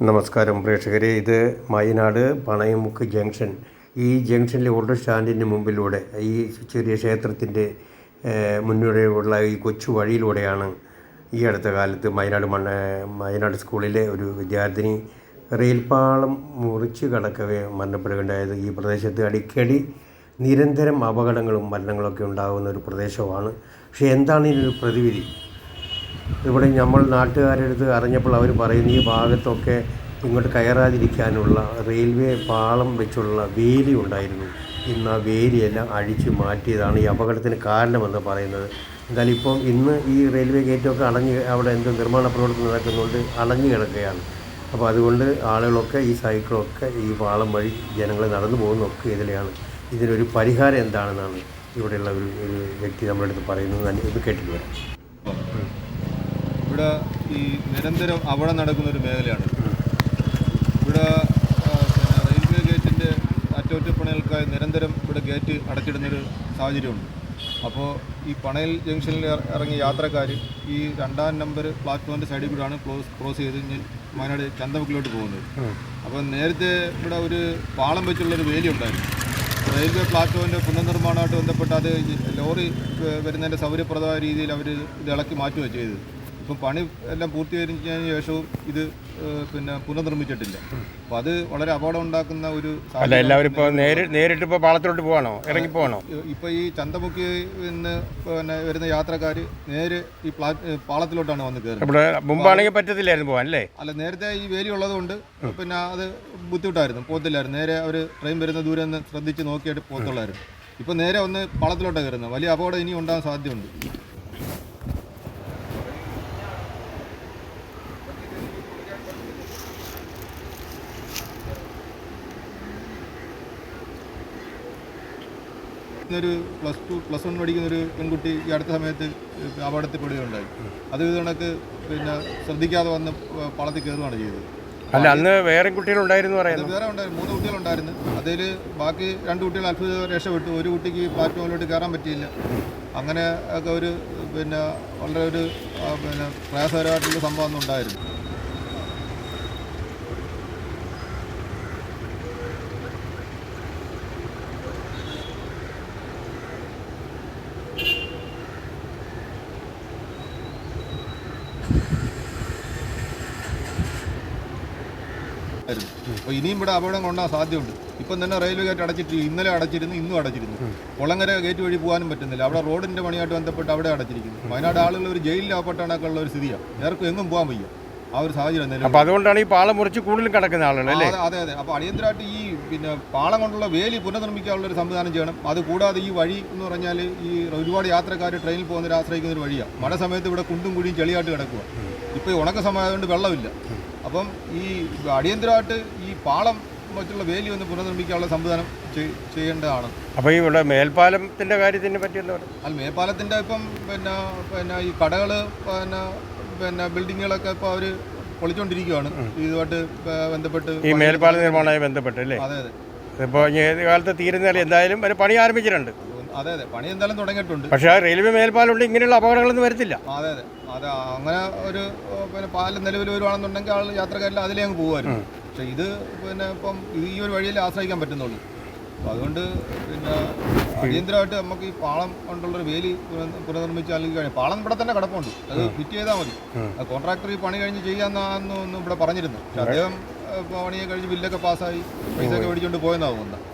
നമസ്കാരം പ്രേക്ഷകരെ, ഇത് മയനാട് പണയമുക്ക് ജംഗ്ഷൻ. ഈ ജംഗ്ഷനിലെ ഓട്ടോ സ്റ്റാൻഡിന് മുമ്പിലൂടെ ഈ ചെറിയ ക്ഷേത്രത്തിൻ്റെ മുന്നിലൂടെയുള്ള ഈ കൊച്ചു വഴിയിലൂടെയാണ് ഈ അടുത്ത കാലത്ത് മയനാട് സ്കൂളിലെ ഒരു വിദ്യാർത്ഥിനി റെയിൽപാളം മുറിച്ച് കടക്കവേ മരണപ്പെടുകയുണ്ടായത്. ഈ പ്രദേശത്ത് അടിക്കടി നിരന്തരം അപകടങ്ങളും മരണങ്ങളൊക്കെ ഉണ്ടാകുന്ന ഒരു പ്രദേശമാണ്. പക്ഷേ എന്താണ് ഇതിനൊരു പ്രതിവിധി? ഇവിടെ നമ്മൾ നാട്ടുകാരുടെ അടുത്ത് അറിഞ്ഞപ്പോൾ അവർ പറയുന്ന ഈ ഭാഗത്തൊക്കെ ഇങ്ങോട്ട് കയറാതിരിക്കാനുള്ള റെയിൽവേ പാളം വെച്ചുള്ള വേലി ഉണ്ടായിരുന്നു. ഇന്ന് ആ വേലിയെല്ലാം അഴിച്ചു മാറ്റിയതാണ് ഈ അപകടത്തിന് കാരണമെന്ന് പറയുന്നത്. എന്തായാലും ഇപ്പം ഇന്ന് ഈ റെയിൽവേ ഗേറ്റൊക്കെ അവിടെ എന്തോ നിർമ്മാണ പ്രവർത്തനം നടക്കുന്നുണ്ട്, അടഞ്ഞു കിടക്കുകയാണ്. അപ്പോൾ അതുകൊണ്ട് ആളുകളൊക്കെ ഈ സൈക്കിളൊക്കെ ഈ പാളം വഴി ജനങ്ങൾ നടന്നു പോകുന്നതൊക്കെ ഇതിലെയാണ്. ഇതിനൊരു പരിഹാരം എന്താണെന്നാണ് ഇവിടെയുള്ള ഒരു വ്യക്തി നമ്മുടെ അടുത്ത് പറയുന്നത്. ഇത് കേട്ടിട്ട് വരാം. ഇവിടെ ഈ നിരന്തരം അവിടെ നടക്കുന്നൊരു മേഖലയാണ്. ഇവിടെ റെയിൽവേ ഗേറ്റിൻ്റെ അറ്റകുറ്റപ്പണികൾക്കായി നിരന്തരം ഇവിടെ ഗേറ്റ് അടച്ചിടുന്നൊരു സാഹചര്യമുണ്ട്. അപ്പോൾ ഈ പണയൽ ജംഗ്ഷനിൽ ഇറങ്ങിയ യാത്രക്കാർ ഈ 2-ാം നമ്പർ പ്ലാറ്റ്ഫോമിൻ്റെ സൈഡിൽ കൂടെയാണ് ക്രോസ് ചെയ്ത് വയനാട് ചന്തമുക്കിലോട്ട് പോകുന്നത്. അപ്പോൾ നേരത്തെ ഇവിടെ ഒരു പാളം വെച്ചുള്ളൊരു വേലി ഉണ്ടായിരുന്നു. റെയിൽവേ പ്ലാറ്റ്ഫോമിൻ്റെ പുനർനിർമ്മാണമായിട്ട് ബന്ധപ്പെട്ട് അത് ലോറി വരുന്നതിൻ്റെ സൗകര്യപ്രദമായ രീതിയിൽ അവർ ഇത് ഇളക്കി മാറ്റുകയാണ് ചെയ്തത്. ഇപ്പം പണി എല്ലാം പൂർത്തീകരിച്ചതിന് ശേഷവും ഇത് പുനർനിർമ്മിച്ചിട്ടില്ല. അപ്പോൾ അത് വളരെ അപകടം ഉണ്ടാക്കുന്ന ഒരു എല്ലാവരും ഇപ്പോൾ നേരിട്ട് ഇപ്പോൾ പാളത്തിലോട്ട് പോകണോ, ഇറങ്ങി പോകണോ? ഇപ്പോൾ ഈ ചന്തമുക്കി വരുന്ന യാത്രക്കാർ നേരെ ഈ പാളത്തിലോട്ടാണ് വന്ന് കയറുന്നത്. മുമ്പാണെങ്കിൽ പറ്റത്തില്ലായിരുന്നു പോകാൻ അല്ലേ? അല്ല, നേരത്തെ ഈ വേലി ഉള്ളതുകൊണ്ട് അത് ബുദ്ധിമുട്ടായിരുന്നു, പോകത്തില്ലായിരുന്നു. നേരെ അവർ ട്രെയിൻ വരുന്ന ദൂരം ഒന്ന് ശ്രദ്ധിച്ച് നോക്കിയിട്ട് പോകത്തുള്ളായിരുന്നു. ഇപ്പോൾ നേരെ ഒന്ന് പാളത്തിലോട്ടാണ് കയറുന്നത്. വലിയ അപകടം ഇനി ഉണ്ടാകാൻ സാധ്യതയുണ്ട്. ഒരു +2 +1 പഠിക്കുന്ന ഒരു പെൺകുട്ടി ഈ അടുത്ത സമയത്ത് അപകടത്തിൽപ്പെടുകയുണ്ടായി. അത് കണക്ക് ശ്രദ്ധിക്കാതെ വന്ന് പാളത്തിൽ കയറുകയാണ് ചെയ്തത്. അല്ല, അന്ന് വേറെ കുട്ടികളുണ്ടായിരുന്നു പറയുന്നത്? വേറെ ഉണ്ടായിരുന്നു, 3 കുട്ടികളുണ്ടായിരുന്നു. അതിൽ ബാക്കി 2 കുട്ടികൾ അത്ഭുത രക്ഷപ്പെട്ടു. ഒരു കുട്ടിക്ക് പ്ലാറ്റ്ഫോമിലോട്ട് കയറാൻ പറ്റിയില്ല. അങ്ങനെ ഒക്കെ ഒരു വളരെ ഒരു പ്രയാസകരമായിട്ടുള്ള സംഭവം ഒന്നും ഉണ്ടായിരുന്നു. അപ്പോൾ ഇനിയും ഇവിടെ അപകടം കൊണ്ടാൻ സാധ്യതയുണ്ട്. ഇപ്പം തന്നെ റെയിൽവേ ഗേറ്റ് അടച്ചിട്ടില്ല. ഇന്നലെ അടച്ചിരുന്നു, ഇന്നും അടച്ചിരുന്നു. കുളങ്ങര ഗേറ്റ് വഴി പോകാനും പറ്റുന്നില്ല. അവിടെ റോഡിൻ്റെ പണിയായിട്ട് ബന്ധപ്പെട്ട് അവിടെ അടച്ചിരിക്കുന്നു. വയനാട് ആളുകൾ ഒരു ജയിലിലാകപ്പെട്ടാണൊക്കെ ഉള്ള ഒരു സ്ഥിതിയാണ്. നേർക്കും എങ്ങും പോകാൻ വയ്യ. ആ ഒരു സാഹചര്യം. അപ്പോൾ അതുകൊണ്ടാണ് ഈ പാളം മുറിച്ച് കൂടുതലും കിടക്കുന്ന ആളുകളല്ലേ? അതെ. അപ്പോൾ അടിയന്തരമായിട്ട് ഈ പാളം കൊണ്ടുള്ള വേലി പുനർനിർമ്മിക്കാനുള്ളൊരു സംവിധാനം ചെയ്യണം. അതുകൂടാതെ ഈ വഴി എന്ന് പറഞ്ഞാൽ ഈ ഒരുപാട് യാത്രക്കാർ ട്രെയിനിൽ പോകുന്നവർ ആശ്രയിക്കുന്ന ഒരു വഴിയാണ്. മഴ സമയത്ത് ഇവിടെ കുണ്ടും കുഴിയും ചെളിയായിട്ട് കിടക്കുക. ഇപ്പോൾ ഈ ഉണക്ക സമയമായതുകൊണ്ട് വെള്ളമില്ല. അപ്പം ഈ അടിയന്തരമായിട്ട് ഈ പാളം മറ്റുള്ള വേലി ഒന്ന് പുനർനിർമ്മിക്കാനുള്ള സംവിധാനം ചെയ്യേണ്ടതാണ്. അപ്പോൾ ഈ ഇവിടെ മേൽപ്പാലത്തിൻ്റെ കാര്യത്തിനെ പറ്റി എന്താ പറയുക? അല്ല, മേൽപ്പാലത്തിൻ്റെ ഇപ്പം ഈ കടകൾ ബിൽഡിങ്ങുകളൊക്കെ ഇപ്പോൾ അവർ പൊളിച്ചുകൊണ്ടിരിക്കുകയാണ്. ഇതുമായിട്ട് ബന്ധപ്പെട്ട് ഈ മേൽപ്പാല നിർമ്മാണവുമായി ബന്ധപ്പെട്ട് അല്ലേ? അതെ. ഇപ്പോൾ ഏത് കാലത്ത് തീരുന്നാലും എന്തായാലും ഒരു പണി ആരംഭിച്ചിട്ടുണ്ട്. അതെ, പണി എന്തായാലും തുടങ്ങിയിട്ടുണ്ട്. പക്ഷേ ആ റെയിൽവേ മേൽപ്പാലം ഉണ്ട്, ഇങ്ങനെയുള്ള അപകടങ്ങളൊന്നും വരത്തില്ല. അതെ. അങ്ങനെ ഒരു പാലം നിലവിൽ വരുവാണെന്നുണ്ടെങ്കിൽ ആൾ യാത്രക്കാരെല്ലാം അതിലേ അങ്ങ് പോകുമായിരുന്നു. പക്ഷേ ഇത് ഇപ്പം ഈ ഒരു വഴിയിൽ ആശ്രയിക്കാൻ പറ്റുന്നുള്ളൂ. അപ്പോൾ അതുകൊണ്ട് അടിയന്തരമായിട്ട് നമുക്ക് ഈ പാളം കൊണ്ടുള്ളൊരു വേലി പുനർനിർമ്മിച്ചാൽ കഴിഞ്ഞു. പാളം ഇവിടെ തന്നെ കിടപ്പുണ്ട്, അത് ഫിറ്റ് ചെയ്താൽ മതി. കോൺട്രാക്ടർ ഈ പണി കഴിഞ്ഞ് ചെയ്യാമെന്നൊന്നും ഇവിടെ പറഞ്ഞിരുന്നു. പക്ഷേ അദ്ദേഹം പണിയെ കഴിഞ്ഞ് ബില്ലൊക്കെ പാസ്സായി പൈസ ഒക്കെ മേടിച്ചുകൊണ്ട് പോയെന്നാണ് തോന്നുന്നത്.